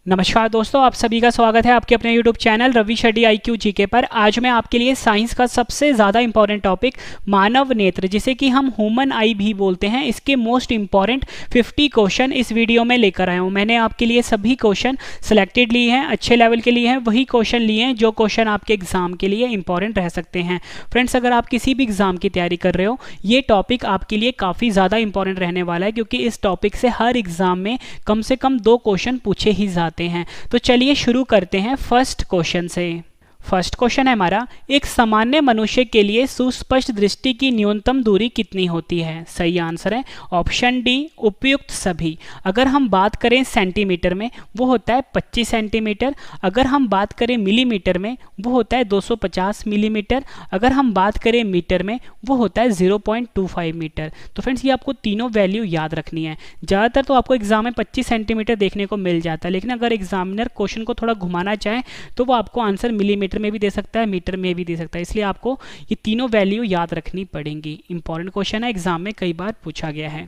नमस्कार दोस्तों, आप सभी का स्वागत है आपके अपने YouTube channel Ravi Shetty IQ GK पर। आज मैं आपके लिए साइंस का सबसे ज़्यादा इंपॉर्टेंट टॉपिक मानव नेत्र, जिसे कि हम ह्यूमन आई भी बोलते हैं, इसके मोस्ट इंपॉर्टेंट 50 क्वेश्चन इस वीडियो में लेकर आया हूँ। मैंने आपके लिए सभी क्वेश्चन सिलेक्टेड लिए हैं, अच्छे लेवल के लिए हैं, वही क्वेश्चन लिए हैं जो क्वेश्चन आपके एग्जाम के लिए इंपॉर्टेंट रह सकते हैं। फ्रेंड्स, अगर आप किसी भी एग्जाम की तैयारी कर रहे हो, ये टॉपिक आपके लिए काफ़ी ज़्यादा इंपॉर्टेंट रहने वाला है, क्योंकि इस टॉपिक से हर एग्जाम में कम से कम 2 क्वेश्चन पूछे ही जाते हैं। तो चलिए शुरू करते हैं फर्स्ट क्वेश्चन से। फर्स्ट क्वेश्चन है हमारा, एक सामान्य मनुष्य के लिए सुस्पष्ट दृष्टि की न्यूनतम दूरी कितनी होती है? सही आंसर है ऑप्शन डी, उपयुक्त सभी। अगर हम बात करें सेंटीमीटर में, वो होता है 25 सेंटीमीटर। अगर हम बात करें मिलीमीटर में, वो होता है 250 मिलीमीटर। अगर हम बात करें मीटर में, वो होता है 0.25 मीटर। तो फ्रेंड्स, ये आपको तीनों वैल्यू याद रखनी है। ज़्यादातर तो आपको एग्जाम में 25 सेंटीमीटर देखने को मिल जाता है, लेकिन अगर एग्जामिनर क्वेश्चन को थोड़ा घुमाना चाहे तो वो आपको आंसर मिलीमीटर में भी दे सकता है, मीटर में भी दे सकता है। इसलिए आपको ये तीनों वैल्यू याद रखनी पड़ेंगी। इंपॉर्टेंट क्वेश्चन है, एग्जाम में कई बार पूछा गया है।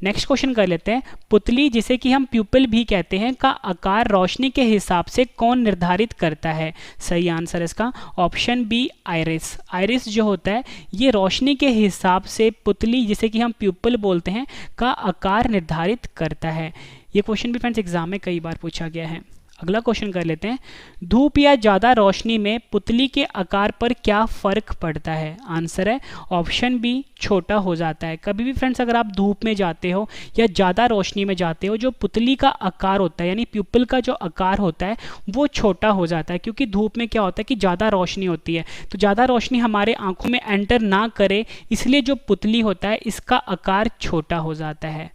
नेक्स्ट क्वेश्चन कर लेते हैं। पुतली, जिसे कि हम प्यूपिल भी कहते हैं, का आकार रोशनी के हिसाब से कौन निर्धारित करता है? सही आंसर इसका ऑप्शन बी, आइरिस। आइरिस जो होता है, ये रोशनी के हिसाब से पुतली, जिसे कि हम प्यूपिल बोलते हैं, का आकार निर्धारित करता है। ये क्वेश्चन भी फ्रेंड्स एग्जाम में कई बार पूछा गया है। अगला क्वेश्चन कर लेते हैं। धूप या ज़्यादा रोशनी में पुतली के आकार पर क्या फ़र्क पड़ता है? आंसर है ऑप्शन बी, छोटा हो जाता है। कभी भी फ्रेंड्स, अगर आप धूप में जाते हो या ज़्यादा रोशनी में जाते हो, जो पुतली का आकार होता है, यानी प्यूपिल का जो आकार होता है, वो छोटा हो जाता है। क्योंकि धूप में क्या होता है कि ज़्यादा रोशनी होती है, तो ज़्यादा रोशनी हमारे आंखों में एंटर ना करे, इसलिए जो पुतली होता है, इसका आकार छोटा हो जाता है।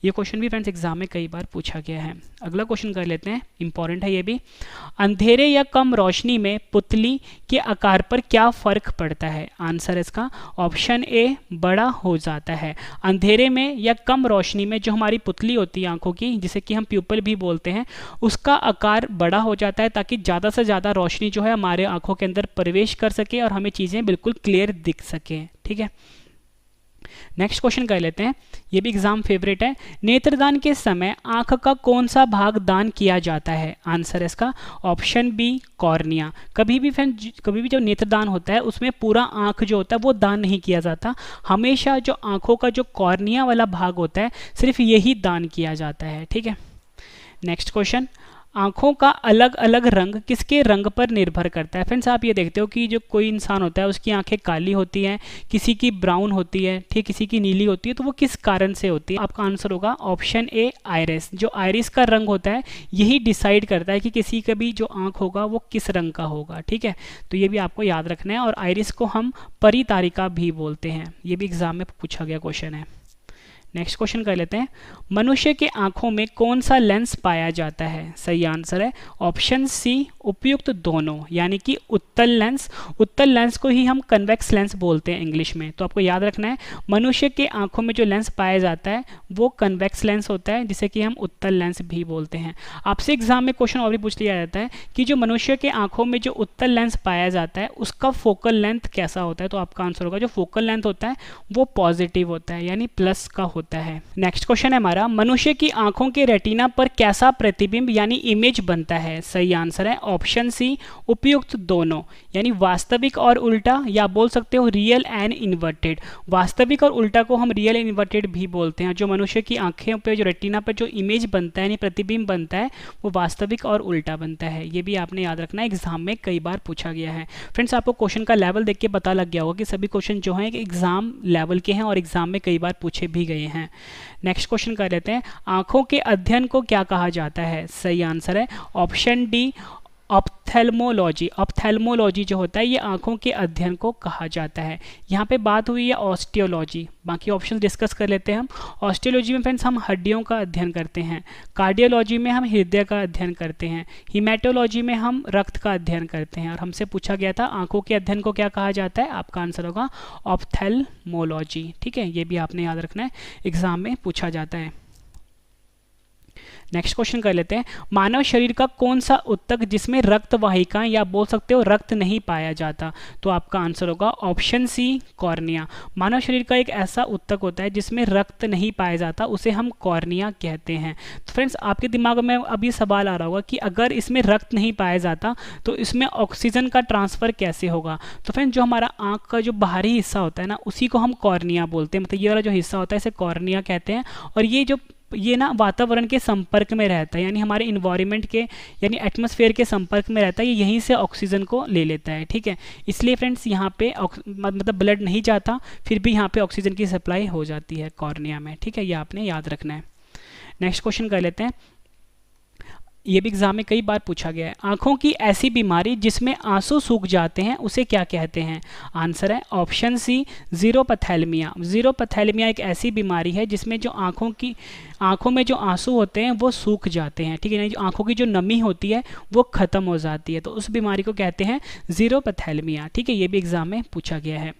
ये क्वेश्चन भी फ्रेंड्स एग्जाम में कई बार पूछा गया है। अगला क्वेश्चन कर लेते हैं, इंपॉर्टेंट है ये भी। अंधेरे या कम रोशनी में पुतली के आकार पर क्या फर्क पड़ता है? आंसर इसका ऑप्शन ए, बड़ा हो जाता है। अंधेरे में या कम रोशनी में जो हमारी पुतली होती है आंखों की, जिसे कि हम प्यूपिल भी बोलते हैं, उसका आकार बड़ा हो जाता है, ताकि ज़्यादा से ज़्यादा रोशनी जो है हमारे आंखों के अंदर प्रवेश कर सके और हमें चीज़ें बिल्कुल क्लियर दिख सके। ठीक है, नेक्स्ट क्वेश्चन कर लेते हैं। ये भी एग्जाम फेवरेट है। नेत्रदान के समय आंख का कौन सा भाग दान किया जाता है? आंसर इसका ऑप्शन बी, कॉर्निया। कभी भी जब नेत्रदान होता है, उसमें पूरा आंख जो होता है वो दान नहीं किया जाता। हमेशा जो आंखों का जो कॉर्निया वाला भाग होता है, सिर्फ यही दान किया जाता है। ठीक है, नेक्स्ट क्वेश्चन। आंखों का अलग अलग रंग किसके रंग पर निर्भर करता है? फ्रेंड्स, आप ये देखते हो कि जो कोई इंसान होता है, उसकी आंखें काली होती हैं, किसी की ब्राउन होती है, ठीक, किसी की नीली होती है। तो वो किस कारण से होती है? आपका आंसर होगा ऑप्शन ए, आइरिस। जो आइरिस का रंग होता है, यही डिसाइड करता है कि किसी का भी जो आंख होगा वो किस रंग का होगा। ठीक है, तो ये भी आपको याद रखना है। और आइरिस को हम परितारिका भी बोलते हैं। ये भी एग्जाम में पूछा गया क्वेश्चन है। नेक्स्ट क्वेश्चन कर लेते हैं। मनुष्य के आंखों में कौन सा लेंस पाया जाता है? सही आंसर है ऑप्शन सी, उपयुक्त दोनों, यानी कि उत्तल लेंस। उत्तल लेंस को ही हम कन्वेक्स लेंस बोलते हैं इंग्लिश में। तो आपको याद रखना है, मनुष्य के आंखों में जो लेंस पाया जाता है वो कन्वेक्स लेंस होता है, जिसे कि हम उत्तल लेंस भी बोलते हैं। आपसे एग्जाम में क्वेश्चन और भी पूछ लिया जाता है कि जो मनुष्य के आंखों में जो उत्तल लेंस पाया जाता है, उसका फोकल लेंथ कैसा होता है? तो आपका आंसर होगा, जो फोकल लेंथ होता है वो पॉजिटिव होता है, यानी प्लस का होता है। नेक्स्ट क्वेश्चन है हमारा, मनुष्य की आंखों के रेटिना पर कैसा प्रतिबिंब यानी इमेज बनता है? सही आंसर है ऑप्शन सी, उपयुक्त दोनों, यानी वास्तविक और उल्टा, या बोल सकते हो रियल एंड इन्वर्टेड। वास्तविक और उल्टा को हम रियल एंड इन्वर्टेड भी बोलते हैं। जो मनुष्य की आंखें पे, जो रेटिना पर जो इमेज बनता है, यानी प्रतिबिंब बनता है, वो वास्तविक और उल्टा बनता है। ये भी आपने याद रखना है, एग्जाम में कई बार पूछा गया है। फ्रेंड्स, आपको क्वेश्चन का लेवल देख के पता लग गया होगा कि सभी क्वेश्चन जो हैं एग्जाम लेवल के हैं और एग्जाम में कई बार पूछे भी गए हैं। नेक्स्ट क्वेश्चन कर लेते हैं। आंखों के अध्ययन को क्या कहा जाता है? सही आंसर है ऑप्शन डी, ऑप्थेल्मोलॉजी। ऑप्थेल्मोलॉजी जो होता है, ये आंखों के अध्ययन को कहा जाता है। यहाँ पे बात हुई है ऑस्टियोलॉजी। बाकी ऑप्शन डिस्कस कर लेते हैं हम। ऑस्टियोलॉजी में फ्रेंड्स हम हड्डियों का अध्ययन करते हैं। कार्डियोलॉजी में हम हृदय का अध्ययन करते हैं। हीमेटोलॉजी में हम रक्त का अध्ययन करते हैं। और हमसे पूछा गया था आंखों के अध्ययन को क्या कहा जाता है? आपका आंसर होगा ऑप्थेल्मोलॉजी। ठीक है, ये भी आपने याद रखना है, एग्जाम में पूछा जाता है। नेक्स्ट क्वेश्चन कर लेते हैं, मानव शरीर का कौन सा ऊतक जिसमें रक्त वाहिका या बोल सकते हो रक्त नहीं पाया जाता? तो आपका आंसर होगा ऑप्शन सी कॉर्निया। मानव शरीर का एक ऐसा ऊतक होता है जिसमें रक्त नहीं पाया जाता, उसे हम कॉर्निया कहते हैं। तो फ्रेंड्स आपके दिमाग में अब ये सवाल आ रहा होगा कि अगर इसमें रक्त नहीं पाया जाता तो इसमें ऑक्सीजन का ट्रांसफर कैसे होगा? तो फ्रेंड्स जो हमारा आंख का जो बाहरी हिस्सा होता है ना, उसी को हम कॉर्निया बोलते हैं, मतलब ये वाला जो हिस्सा होता है इसे कॉर्निया कहते हैं। और ये ना वातावरण के संपर्क में रहता है, यानी हमारे इन्वायरमेंट के यानी एटमॉस्फेयर के संपर्क में रहता है, ये यहीं से ऑक्सीजन को ले लेता है, ठीक है। इसलिए फ्रेंड्स यहाँ पे मतलब ब्लड नहीं जाता, फिर भी यहाँ पे ऑक्सीजन की सप्लाई हो जाती है कॉर्निया में, ठीक है, ये आपने याद रखना है। नेक्स्ट क्वेश्चन कर लेते हैं, ये भी एग्जाम में कई बार पूछा गया है, आंखों की ऐसी बीमारी जिसमें आंसू सूख जाते हैं उसे क्या कहते हैं? आंसर है ऑप्शन सी ज़ीरोपैथेलमिया। ज़ीरोपैथेलमिया एक ऐसी बीमारी है जिसमें जो आंखों में जो आंसू होते हैं वो सूख जाते हैं, ठीक है, यानी आंखों की जो नमी होती है वो खत्म हो जाती है, तो उस बीमारी को कहते हैं ज़ीरोपैथेलमिया, ठीक है, ये भी एग्जाम में पूछा गया है।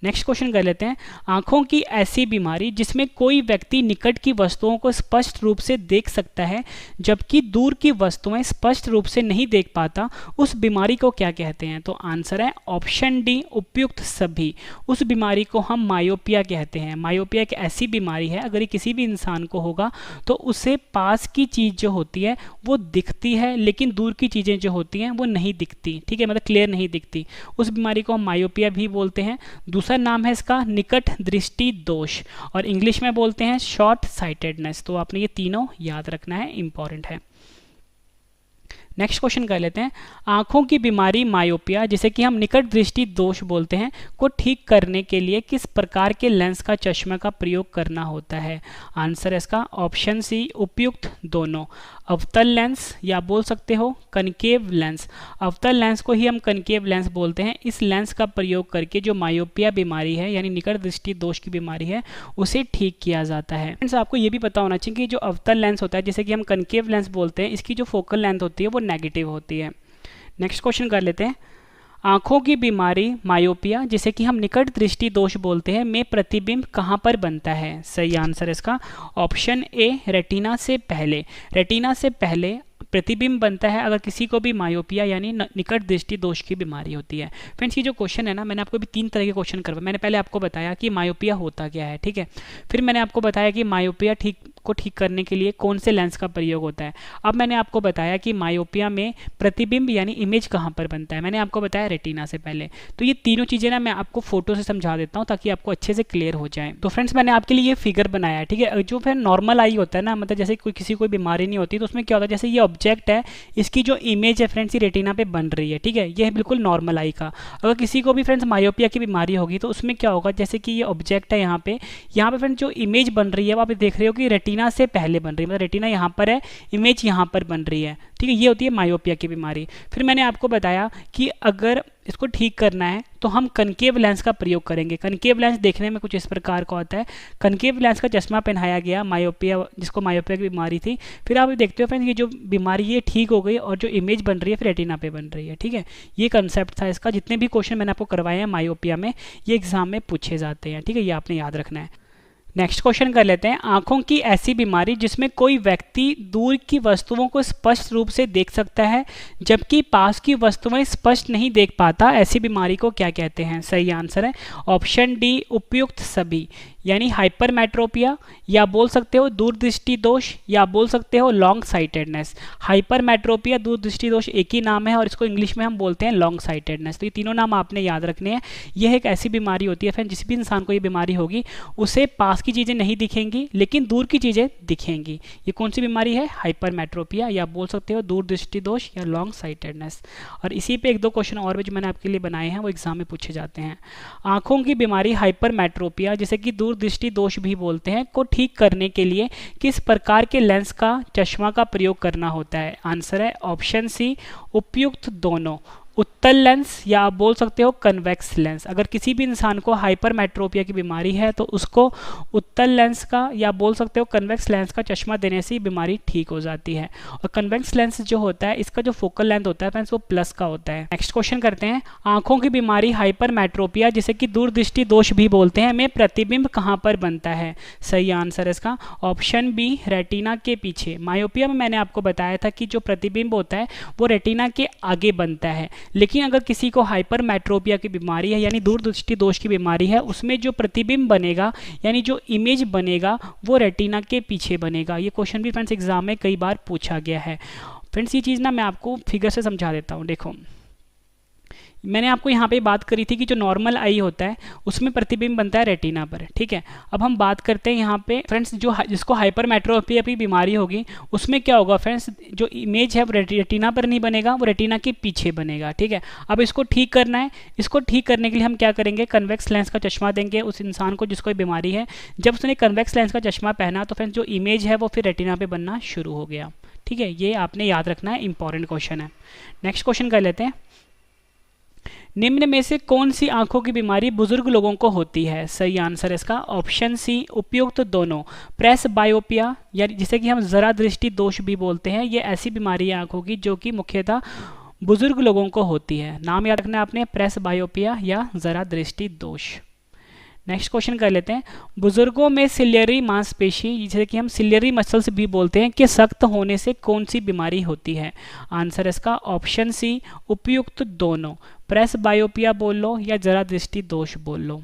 नेक्स्ट क्वेश्चन कर लेते हैं, आंखों की ऐसी बीमारी जिसमें कोई व्यक्ति निकट की वस्तुओं को स्पष्ट रूप से देख सकता है जबकि दूर की वस्तुएं स्पष्ट रूप से नहीं देख पाता, उस बीमारी को क्या कहते हैं? तो आंसर है ऑप्शन डी उपयुक्त सभी। उस बीमारी को हम मायोपिया कहते हैं। मायोपिया एक ऐसी बीमारी है, अगर ये किसी भी इंसान को होगा तो उसे पास की चीज़ जो होती है वो दिखती है लेकिन दूर की चीज़ें जो होती हैं वो नहीं दिखती, ठीक है, मतलब क्लियर नहीं दिखती, उस बीमारी को हम मायोपिया भी बोलते हैं। दूसरा नाम है इसका निकट दृष्टि दोष, और इंग्लिश में बोलते हैं शॉर्ट साइटेडनेस। तो आपने ये तीनों याद रखना है, इंपॉर्टेंट है। नेक्स्ट क्वेश्चन कर लेते हैं, आंखों की बीमारी मायोपिया जिसे कि हम निकट दृष्टि दोष बोलते हैं को ठीक करने के लिए किस प्रकार के लेंस का चश्मा का प्रयोग करना होता है? आंसर है इसका ऑप्शन सी उपयुक्त दोनों। अवतल लेंस या बोल सकते हो कनकेव लेंस। अवतल लेंस को ही हम कनकेव लेंस बोलते हैं। इस लेंस का प्रयोग करके जो मायोपिया बीमारी है यानी निकट दृष्टि दोष की बीमारी है उसे ठीक किया जाता है। फ्रेंड्स आपको ये भी पता होना चाहिए कि जो अवतल लेंस होता है जिसे कि हम कनकेव लेंस बोलते हैं, इसकी जो फोकल लेंथ होती है वो नेगेटिव होती है। नेक्स्ट क्वेश्चन कर लेते हैं, आंखों की बीमारी मायोपिया जिसे कि हम निकट दृष्टि दोष बोलते हैं में प्रतिबिंब कहाँ पर बनता है? सही आंसर है इसका ऑप्शन ए रेटिना से पहले। रेटिना से पहले प्रतिबिंब बनता है अगर किसी को भी मायोपिया यानी निकट दृष्टि दोष की बीमारी होती है। फ्रेंड्स ये जो क्वेश्चन है ना, मैंने आपको भी 3 तरह के क्वेश्चन करवाए। मैंने पहले आपको बताया कि मायोपिया होता क्या है, ठीक है, फिर मैंने आपको बताया कि मायोपिया ठीक करने के लिए कौन से लेंस का प्रयोग होता है। अब मैंने आपको बताया कि मायोपिया में प्रतिबिंब यानी इमेज कहाँ पर बनता है, मैंने आपको बताया रेटिना से पहले। तो ये तीनों चीज़ें ना मैं आपको फोटो से समझा देता हूँ ताकि आपको अच्छे से क्लियर हो जाए। तो फ्रेंड्स मैंने आपके लिए ये फिगर बनाया है, ठीक है, जो फिर नॉर्मल आई होता है ना, मतलब जैसे किसी कोई बीमारी नहीं होती तो उसमें क्या होता है, जैसे ये ऑब्जेक्ट है, इसकी जो इमेज है फ्रेंड्स ये रेटिना पे बन रही है, ठीक है, ये है बिल्कुल नॉर्मल आई का। अगर किसी को भी फ्रेंड्स मायोपिया की बीमारी होगी तो उसमें क्या होगा, जैसे कि ये ऑब्जेक्ट है यहाँ पे फ्रेंड्स जो इमेज बन रही है वो आप देख रहे हो कि रेटिना से पहले बन रही है, मतलब रेटिना यहाँ पर है, इमेज यहाँ पर बन रही है, ठीक है, ये होती है मायोपिया की बीमारी। फिर मैंने आपको बताया कि अगर इसको ठीक करना है तो हम कनकेव लेंस का प्रयोग करेंगे। कनकेव लेंस देखने में कुछ इस प्रकार का होता है। कनकेव लेंस का चश्मा पहनाया गया मायोपिया, जिसको मायोपिया की बीमारी थी। फिर आप देखते हो फ्रेंड्स ये जो बीमारी ये ठीक हो गई और जो इमेज बन रही है फिर रेटिना पे बन रही है, ठीक है, ये कंसेप्ट था इसका। जितने भी क्वेश्चन मैंने आपको करवाए हैं मायोपिया में ये एग्जाम में पूछे जाते हैं, ठीक है, ये आपने याद रखना है। नेक्स्ट क्वेश्चन कर लेते हैं, आंखों की ऐसी बीमारी जिसमें कोई व्यक्ति दूर की वस्तुओं को स्पष्ट रूप से देख सकता है जबकि पास की वस्तुएं स्पष्ट नहीं देख पाता, ऐसी बीमारी को क्या कहते हैं? सही आंसर है ऑप्शन डी उपयुक्त सभी, यानी हाइपरमेट्रोपिया या बोल सकते हो दूरदृष्टि दोष या बोल सकते हो लॉन्ग साइटेडनेस। हाइपरमेट्रोपिया दूरदृष्टि दोष एक ही नाम है और इसको इंग्लिश में हम बोलते हैं लॉन्ग साइटेडनेस। तो ये तीनों नाम आपने याद रखने हैं। यह एक ऐसी बीमारी होती है, फिर जिस भी इंसान को ये बीमारी होगी उसे पास की चीज़ें नहीं दिखेंगी लेकिन दूर की चीज़ें दिखेंगी। ये कौन सी बीमारी है? हाइपरमेट्रोपिया या बोल सकते हो दूरदृष्टि दोष या लॉन्ग साइटेडनेस। और इसी पे 1-2 क्वेश्चन और भी जो मैंने आपके लिए बनाए हैं वो एग्जाम में पूछे जाते हैं। आंखों की बीमारी हाइपरमेट्रोपिया जिसे कि दूरदृष्टि दोष भी बोलते हैं को ठीक करने के लिए किस प्रकार के लेंस का चश्मा का प्रयोग करना होता है? आंसर है ऑप्शन सी उपयुक्त दोनों। उत्तल लेंस या आप बोल सकते हो कन्वेक्स लेंस। अगर किसी भी इंसान को हाइपरमेट्रोपिया की बीमारी है तो उसको उत्तल लेंस का या बोल सकते हो कन्वेक्स लेंस का चश्मा देने से ही बीमारी ठीक हो जाती है। और कन्वेक्स लेंस जो होता है इसका जो फोकल लेंथ होता है फ्रेंड्स वो प्लस का होता है। नेक्स्ट क्वेश्चन करते हैं, आंखों की बीमारी हाइपरमेट्रोपिया जिसे कि दूरदृष्टि दोष भी बोलते हैं में प्रतिबिंब कहाँ पर बनता है? सही आंसर है इसका ऑप्शन बी, रेटिना के पीछे। मायोपिया में मैंने आपको बताया था कि जो प्रतिबिंब होता है वो रेटिना के आगे बनता है, लेकिन अगर किसी को हाइपरमेट्रोपिया की बीमारी है यानी दूरदृष्टि दोष की बीमारी है उसमें जो प्रतिबिंब बनेगा यानी जो इमेज बनेगा वो रेटिना के पीछे बनेगा। ये क्वेश्चन भी फ्रेंड्स एग्जाम में कई बार पूछा गया है। फ्रेंड्स ये चीज़ ना मैं आपको फिगर से समझा देता हूँ। देखो मैंने आपको यहाँ पे बात करी थी कि जो नॉर्मल आई होता है उसमें प्रतिबिंब बनता है रेटिना पर, ठीक है। अब हम बात करते हैं यहाँ पे फ्रेंड्स जो जिसको हाइपरमेट्रोपिया की बीमारी होगी उसमें क्या होगा फ्रेंड्स, जो इमेज है वो रेटिना पर नहीं बनेगा, वो रेटिना के पीछे बनेगा, ठीक है। अब इसको ठीक करना है, इसको ठीक करने के लिए हम क्या करेंगे, कन्वेक्स लेंस का चश्मा देंगे उस इंसान को जिसको बीमारी है। जब उसने कन्वेक्स लेंस का चश्मा पहना तो फ्रेंड्स जो इमेज है वो फिर रेटिना पे बनना शुरू हो गया, ठीक है। ये आपने याद रखना है, इंपॉर्टेंट क्वेश्चन है। नेक्स्ट क्वेश्चन कर लेते हैं, निम्न में से कौन सी आंखों की बीमारी बुजुर्ग लोगों को होती है? सही आंसर है इसका ऑप्शन सी, उपयुक्त दोनों। प्रेस बायोपिया या जिसे कि हम जरा दृष्टि दोष भी बोलते हैं, ये ऐसी बीमारी है आंखों की जो कि मुख्यतः बुजुर्ग लोगों को होती है। नाम याद रखना है आपने, प्रेस बायोपिया या जरा दृष्टि दोष। नेक्स्ट क्वेश्चन कर लेते हैं, बुजुर्गों में सिलियरी मांसपेशी जिसे कि हम सिलियरी मसल्स भी बोलते हैं के सख्त होने से कौन सी बीमारी होती है? आंसर इसका ऑप्शन सी, उपयुक्त दोनों। प्रेस बायोपिया बोल लो या जरा दृष्टि दोष बोल लो।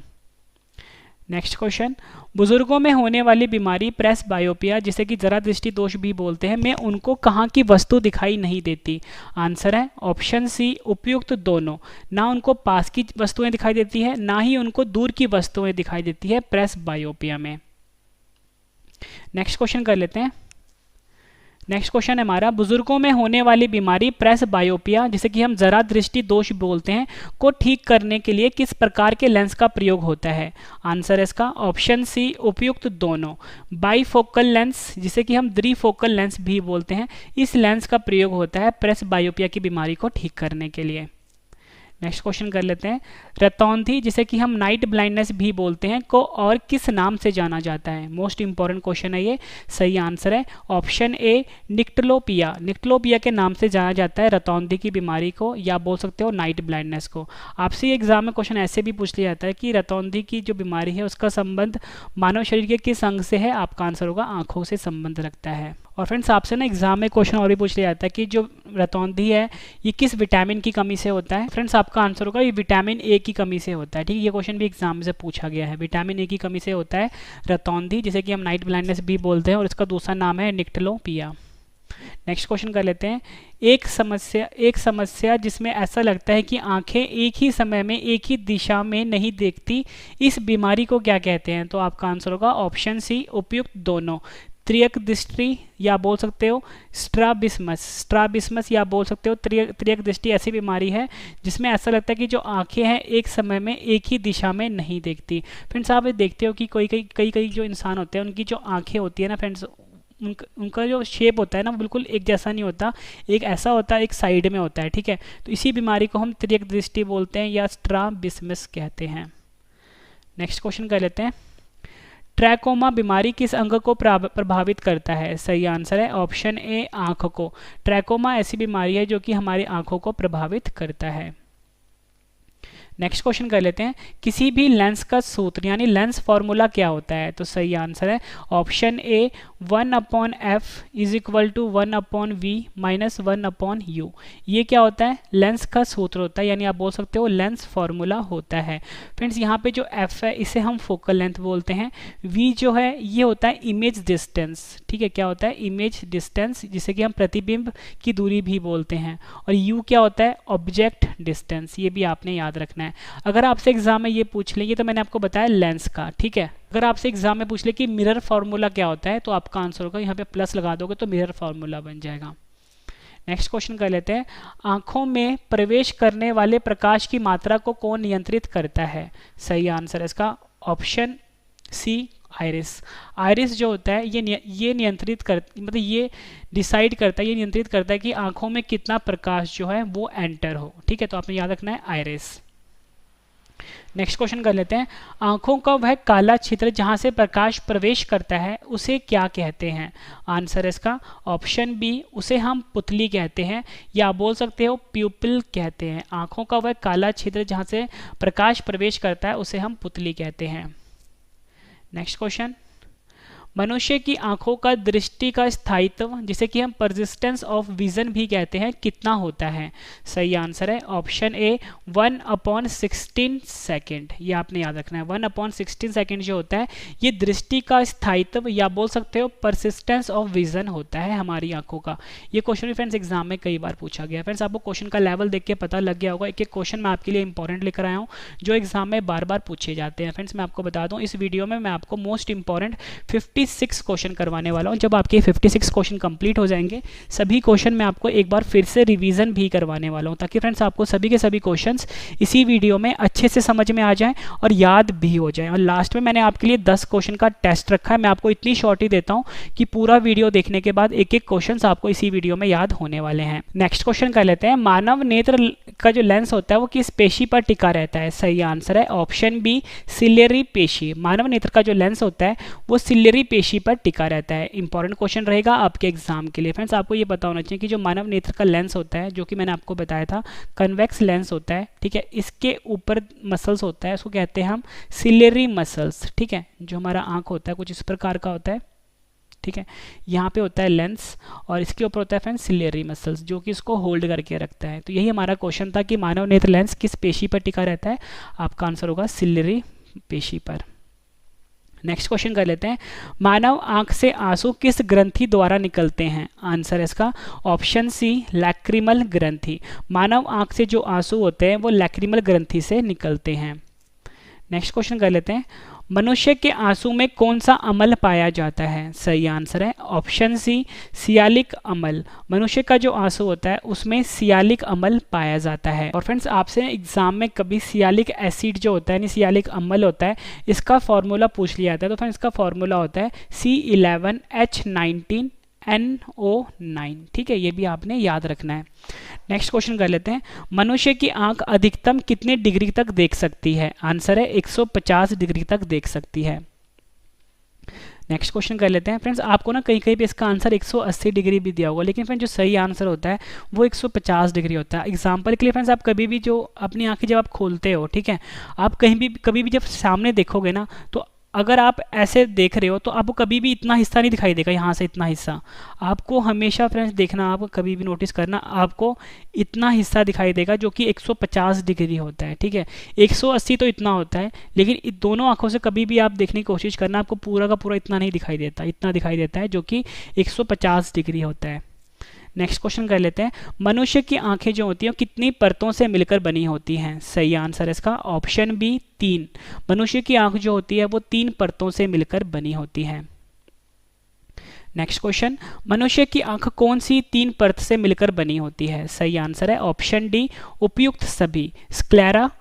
नेक्स्ट क्वेश्चन, बुजुर्गों में होने वाली बीमारी प्रेस बायोपिया जिसे कि जरा दृष्टि दोष भी बोलते हैं में उनको कहाँ की वस्तु दिखाई नहीं देती? आंसर है ऑप्शन सी, उपयुक्त दोनों। ना उनको पास की वस्तुएं दिखाई देती है ना ही उनको दूर की वस्तुएं दिखाई देती है प्रेस बायोपिया में। नेक्स्ट क्वेश्चन कर लेते हैं, नेक्स्ट क्वेश्चन है हमारा, बुजुर्गों में होने वाली बीमारी प्रेस बायोपिया जिसे कि हम जरा दृष्टि दोष बोलते हैं को ठीक करने के लिए किस प्रकार के लेंस का प्रयोग होता है? आंसर है इसका ऑप्शन सी, उपयुक्त दोनों। बाईफोकल लेंस जिसे कि हम द्विफोकल लेंस भी बोलते हैं, इस लेंस का प्रयोग होता है प्रेस बायोपिया की बीमारी को ठीक करने के लिए। नेक्स्ट क्वेश्चन कर लेते हैं, रतौंधी जिसे कि हम नाइट ब्लाइंडनेस भी बोलते हैं को और किस नाम से जाना जाता है? मोस्ट इंपॉर्टेंट क्वेश्चन है ये। सही आंसर है ऑप्शन ए, निक्टलोपिया। निक्टलोपिया के नाम से जाना जाता है रतौंधी की बीमारी को या बोल सकते हो नाइट ब्लाइंडनेस को। आपसे एग्जाम में क्वेश्चन ऐसे भी पूछ लिया जाता है कि रतौंधी की जो बीमारी है उसका संबंध मानव शरीर के किस अंग से है? आपका आंसर होगा आंखों से संबंध रखता है। और फ्रेंड्स आपसे ना एग्जाम में क्वेश्चन और भी पूछ लिया जाता है कि जो रतौंधी है ये किस विटामिन की कमी से होता है? फ्रेंड्स आपका आंसर होगा ये विटामिन ए की कमी से होता है, ठीक है। ये क्वेश्चन भी एग्जाम में से पूछा गया है, विटामिन ए की कमी से होता है रतौंधी जिसे कि हम नाइट ब्लाइंडनेस भी बोलते हैं और इसका दूसरा नाम है निक्टलोपिया। नेक्स्ट क्वेश्चन कर लेते हैं, एक समस्या जिसमें ऐसा लगता है कि आंखें एक ही समय में एक ही दिशा में नहीं देखती, इस बीमारी को क्या कहते हैं? तो आपका आंसर होगा ऑप्शन सी, उपयुक्त दोनों। त्रियक दृष्टि या बोल सकते हो स्ट्राबिस्मस या बोल सकते हो त्रियक दृष्टि ऐसी बीमारी है जिसमें ऐसा लगता है कि जो आंखें हैं एक समय में एक ही दिशा में नहीं देखती। फ्रेंड्स आप देखते हो कि कई जो इंसान होते हैं उनकी जो आंखें होती है ना फ्रेंड्स, उनका जो शेप होता है ना वो बिल्कुल एक जैसा नहीं होता, एक ऐसा होता है एक साइड में होता है, ठीक है। तो इसी बीमारी को हम त्रियक दृष्टि बोलते हैं या स्ट्राबिस्मस कहते हैं। नेक्स्ट क्वेश्चन कर लेते हैं, ट्रैकोमा बीमारी किस अंग को प्रभावित करता है? सही आंसर है ऑप्शन ए, आंख को। ट्रैकोमा ऐसी बीमारी है जो कि हमारी आंखों को प्रभावित करता है। नेक्स्ट क्वेश्चन कर लेते हैं, किसी भी लेंस का सूत्र यानी लेंस फॉर्मूला क्या होता है? तो सही आंसर है option A, 1/f is equal to 1/v minus 1/u। ये क्या होता है? लेंस का सूत्र होता है यानी आप बोल सकते हो लेंस फॉर्मूला होता है। फ्रेंड्स यहाँ पे जो f है इसे हम फोकल लेंथ बोलते हैं, v जो है ये होता है इमेज डिस्टेंस, ठीक है। क्या होता है? इमेज डिस्टेंस जिसे कि हम प्रतिबिंब की दूरी भी बोलते हैं। और u क्या होता है? Object distance. ये भी आपने याद रखना है। अगर आपसे एग्जाम में ये पूछ ले, ये तो मैंने आपको बताया लेंस का, ठीक है। अगर आपसे एग्जाम में पूछ ले कि मिरर फार्मूला क्या होता है तो आपका आंसर होगा यहाँ पे प्लस लगा दोगे तो मिरर फार्मूला बन जाएगा। नेक्स्ट क्वेश्चन कर लेते हैं, आंखों में प्रवेश करने वाले प्रकाश की मात्रा को कौन नियंत्रित करता है? सही आंसर है इसका ऑप्शन सी, आइरिस। आइरिस जो होता है ये नियंत्रित कर मतलब ये डिसाइड करता है, ये नियंत्रित करता है कि आंखों में कितना प्रकाश जो है वो एंटर हो। ठीक है, तो आपने याद रखना है आइरिस। नेक्स्ट क्वेश्चन कर लेते हैं, आंखों का वह काला क्षेत्र जहां से प्रकाश प्रवेश करता है उसे क्या कहते हैं? आंसर है इसका ऑप्शन बी, उसे हम पुतली कहते हैं, या बोल सकते हो प्यूपिल कहते हैं। आंखों का वह काला क्षेत्र जहां से प्रकाश प्रवेश करता है उसे हम पुतली कहते हैं। नेक्स्ट क्वेश्चन, मनुष्य की आंखों का दृष्टि का स्थायित्व जिसे कि हम परसिस्टेंस ऑफ विजन भी कहते हैं कितना होता है? सही आंसर है ऑप्शन ए 1/16 सेकेंड। ये आपने याद रखना है, 1/16 सेकेंड जो होता है ये दृष्टि का स्थायित्व या बोल सकते हो परसिस्टेंस ऑफ विजन होता है हमारी आंखों का। ये क्वेश्चन भी फ्रेंड्स एग्जाम में कई बार पूछा गया। फ्रेंड्स आपको क्वेश्चन का लेवल देख के पता लग गया होगा, एक एक क्वेश्चन मैं आपके लिए इंपॉर्टेंट लेकर आया हूँ जो एग्जाम में बार बार पूछे जाते हैं। फ्रेंड्स मैं आपको बता दूँ, इस वीडियो में मैं आपको मोस्ट इंपॉर्टेंट 56 क्वेश्चन करवाने वाला हूं। जब आपके 56 क्वेश्चन कंप्लीट हो जाएंगे सभी क्वेश्चन मैं आपको एक बार फिर से रिवीजन भी करवाने वाला हूं, ताकि फ्रेंड्स आपको सभी के सभी क्वेश्चंस इसी वीडियो में अच्छे से समझ में आ जाएं और याद भी हो जाएं। और लास्ट में मैंने आपके लिए 10 क्वेश्चन का टेस्ट रखा है। मैं आपको इतनी शॉर्ट ही देता हूं कि पूरा वीडियो देखने के बाद एक एक क्वेश्चन आपको इसी वीडियो में याद होने वाले हैं। नेक्स्ट क्वेश्चन कर लेते हैं, मानव नेत्र का जो लेंस होता है वो किस पेशी पर टिका रहता है? सही आंसर है ऑप्शन बी सिलियरी पेशी। मानव नेत्र का जो लेंस होता है वो सिलियरी पेशी पर टिका रहता है। इंपॉर्टेंट क्वेश्चन रहेगा आपके एग्जाम के लिए। फ्रेंड्स आपको ये पता होना चाहिए कि जो मानव नेत्र का लेंस होता है, जो कि मैंने आपको बताया था कन्वेक्स लेंस होता है, ठीक है, इसके ऊपर मसल्स होता है, उसको कहते हैं हम सिलियरी मसल्स। ठीक है, जो हमारा आंख होता है कुछ इस प्रकार का होता है, ठीक है, यहाँ पे होता है लेंस और इसके ऊपर होता है फ्रेंड्स सिलियरी मसल्स जो कि इसको होल्ड करके रखता है। तो यही हमारा क्वेश्चन था कि मानव नेत्र लेंस किस पेशी पर टिका रहता है? आपका आंसर होगा सिलियरी पेशी पर। नेक्स्ट क्वेश्चन कर लेते हैं, मानव आंख से आंसू किस ग्रंथि द्वारा निकलते हैं? आंसर है इसका ऑप्शन सी लैक्रिमल ग्रंथि। मानव आंख से जो आंसू होते हैं वो लैक्रिमल ग्रंथि से निकलते हैं। नेक्स्ट क्वेश्चन कर लेते हैं, मनुष्य के आंसू में कौन सा अम्ल पाया जाता है? सही आंसर है ऑप्शन सी सियालिक अम्ल। मनुष्य का जो आंसू होता है उसमें सियालिक अम्ल पाया जाता है। और फ्रेंड्स आपसे एग्जाम में कभी सियालिक एसिड जो होता है, यानी सियालिक अम्ल होता है, इसका फॉर्मूला पूछ लिया जाता है। तो फ्रेंड्स इसका फॉर्मूला होता है C11H19NO9। ठीक है, ये भी आपने याद रखना है। नेक्स्ट क्वेश्चन कर लेते हैं, मनुष्य की आंख अधिकतम कितने डिग्री तक देख सकती है? आंसर है 150 डिग्री तक देख सकती है। नेक्स्ट क्वेश्चन कर लेते हैं, फ्रेंड्स आपको ना कहीं कहीं पे इसका आंसर 180 डिग्री भी दिया होगा, लेकिन फ्रेंड्स जो सही आंसर होता है वो 150 डिग्री होता है। एग्जांपल के लिए फ्रेंड्स आप कभी भी जो अपनी आंखें जब आप खोलते हो, ठीक है, आप कभी भी जब सामने देखोगे ना, तो अगर आप ऐसे देख रहे हो तो आपको कभी भी इतना हिस्सा नहीं दिखाई देगा, यहाँ से इतना हिस्सा आपको हमेशा फ्रेंड्स देखना, आप कभी भी नोटिस करना, आपको इतना हिस्सा दिखाई देगा जो कि 150 डिग्री होता है। ठीक है, 180 तो इतना होता है, लेकिन दोनों आंखों से कभी भी आप देखने की कोशिश करना, आपको पूरा का पूरा इतना नहीं दिखाई देता, इतना दिखाई देता है जो कि 150 डिग्री होता है। नेक्स्ट क्वेश्चन कर लेते हैं, मनुष्य की आंखें जो होती हैं कितनी परतों से मिलकर बनी होती हैं? सही आंसर है इसका ऑप्शन बी 3। मनुष्य की आंख जो होती है वो 3 परतों से मिलकर बनी होती है। नेक्स्ट क्वेश्चन, मनुष्य की आंख कौन सी 3 परत से मिलकर बनी होती है? सही आंसर है ऑप्शन डी उपयुक्त सभी, स्क्लेरा,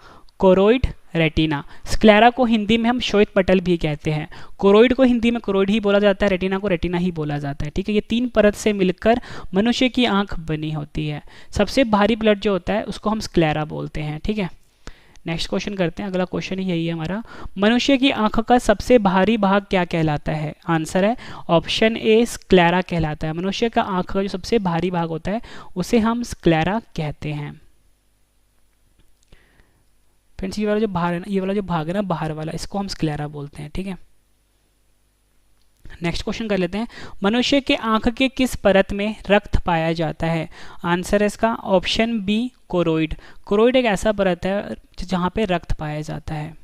कोरोइड, रेटिना। स्क्लेरा को हिंदी में हम श्वेत पटल भी कहते हैं, कोरोइड को हिंदी में कोरोइड ही बोला जाता है, रेटिना को रेटिना ही बोला जाता है। ठीक है, ये 3 परत से मिलकर मनुष्य की आंख बनी होती है। सबसे भारी ब्लड जो होता है उसको हम स्क्लेरा बोलते हैं। ठीक है, नेक्स्ट क्वेश्चन करते हैं, अगला क्वेश्चन ही यही है हमारा, मनुष्य की आंख का सबसे भारी भाग क्या कहलाता है? आंसर है ऑप्शन ए स्क्लेरा कहलाता है। मनुष्य का आंख का जो सबसे भारी भाग होता है उसे हम स्क्लेरा कहते हैं। फ्रेंड्स ये वाला जो भाग है ना, ये वाला जो भाग है ना बाहर वाला, इसको हम स्क्लेरा बोलते हैं। ठीक है, नेक्स्ट क्वेश्चन कर लेते हैं, मनुष्य के आंख के किस परत में रक्त पाया जाता है? आंसर है इसका ऑप्शन बी कोरोइड। कोरोइड एक ऐसा परत है जहां पे रक्त पाया जाता है।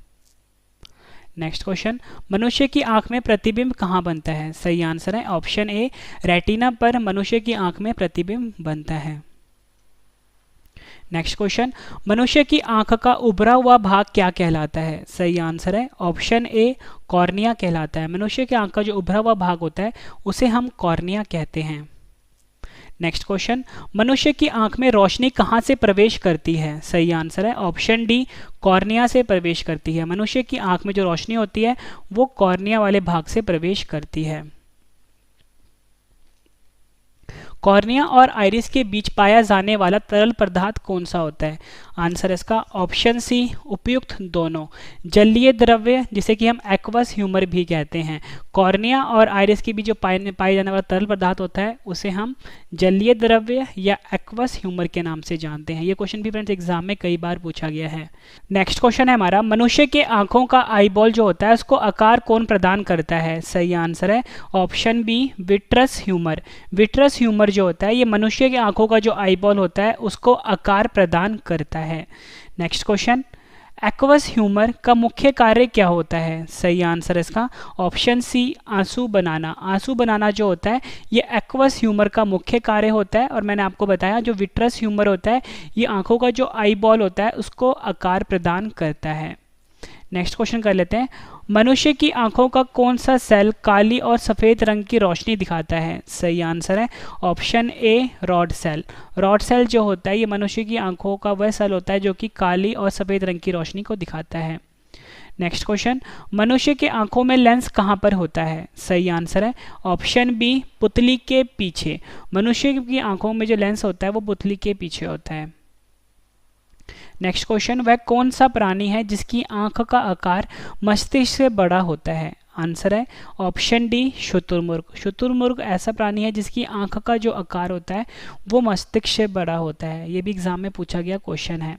नेक्स्ट क्वेश्चन, मनुष्य की आंख में प्रतिबिंब कहाँ बनता है? सही आंसर है ऑप्शन ए रेटिना पर मनुष्य की आंख में प्रतिबिंब बनता है। नेक्स्ट क्वेश्चन, मनुष्य की आंख का उभरा हुआ भाग क्या कहलाता है? सही आंसर है ऑप्शन ए कॉर्निया कहलाता है। मनुष्य की आंख का जो उभरा हुआ भाग होता है उसे हम कॉर्निया कहते हैं। नेक्स्ट क्वेश्चन, मनुष्य की आंख में रोशनी कहाँ से प्रवेश करती है? सही आंसर है ऑप्शन डी, कॉर्निया से प्रवेश करती है। मनुष्य की आंख में जो रोशनी होती है वो कॉर्निया वाले भाग से प्रवेश करती है। कॉर्निया और आइरिस के बीच पाया जाने वाला तरल पदार्थ कौन सा होता है? आंसर इसका ऑप्शन सी, उपयुक्त दोनों। जलीय द्रव्य जिसे कि हम एक्वस ह्यूमर भी कहते हैं। कॉर्निया और आइरिस के बीच जो पाए जाने वाला तरल पदार्थ होता है उसे हम जलीय द्रव्य या एक्वस ह्यूमर के नाम से जानते हैं। ये क्वेश्चन भी फ्रेंड्स एग्जाम में कई बार पूछा गया है। नेक्स्ट क्वेश्चन है हमारा, मनुष्य के आंखों का आईबॉल जो होता है उसको आकार कौन प्रदान करता है? सही आंसर है option B, vitreous humour. Vitreous humour जो होता है ये मनुष्य की आंखों का जो आईबॉल होता है उसको आकार प्रदान करता है। नेक्स्ट क्वेश्चन, एक्वस ह्यूमर का मुख्य कार्य क्या होता है? सही आंसर इसका ऑप्शन सी, आंसू बनाना। आंसू बनाना जो होता है ये एक्वस ह्यूमर का मुख्य कार्य होता है। और मैंने आपको बताया जो विट्रस ह्यूमर होता है ये आंखों का जो आईबॉल होता है उसको आकार प्रदान करता है। नेक्स्ट क्वेश्चन कर लेते हैं, मनुष्य की आंखों का कौन सा सेल काली और सफ़ेद रंग की रोशनी दिखाता है? सही आंसर है option A, rod cell. Rod cell जो होता है ये मनुष्य की आंखों का वह सेल होता है जो कि काली और सफ़ेद रंग की रोशनी को दिखाता है। नेक्स्ट क्वेश्चन, मनुष्य के आंखों में लेंस कहाँ पर होता है? सही आंसर है ऑप्शन बी, पुतली के पीछे। मनुष्य की आंखों में जो लेंस होता है वो पुतली के पीछे होता है। नेक्स्ट क्वेश्चन, वह कौन सा प्राणी है जिसकी आंख का आकार मस्तिष्क से बड़ा होता है? आंसर है ऑप्शन डी, शुतुरमुर्ग। शुतुरमुर्ग ऐसा प्राणी है जिसकी आंख का जो आकार होता है वो मस्तिष्क से बड़ा होता है। ये भी एग्जाम में पूछा गया क्वेश्चन है।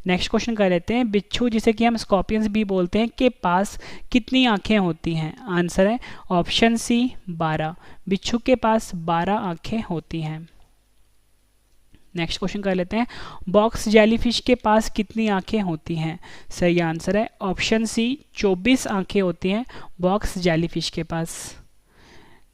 नेक्स्ट क्वेश्चन कर लेते हैं, बिच्छू जिसे कि हम स्कॉर्पियंस भी बोलते हैं के पास कितनी आंखें होती हैं? आंसर है ऑप्शन सी, 12। बिच्छू के पास 12 आंखें होती हैं। नेक्स्ट क्वेश्चन कर लेते हैं, बॉक्स जेलीफिश के पास कितनी आंखें होती हैं? सही आंसर है ऑप्शन सी, 24 आंखें होती हैं बॉक्स जेलीफिश के पास।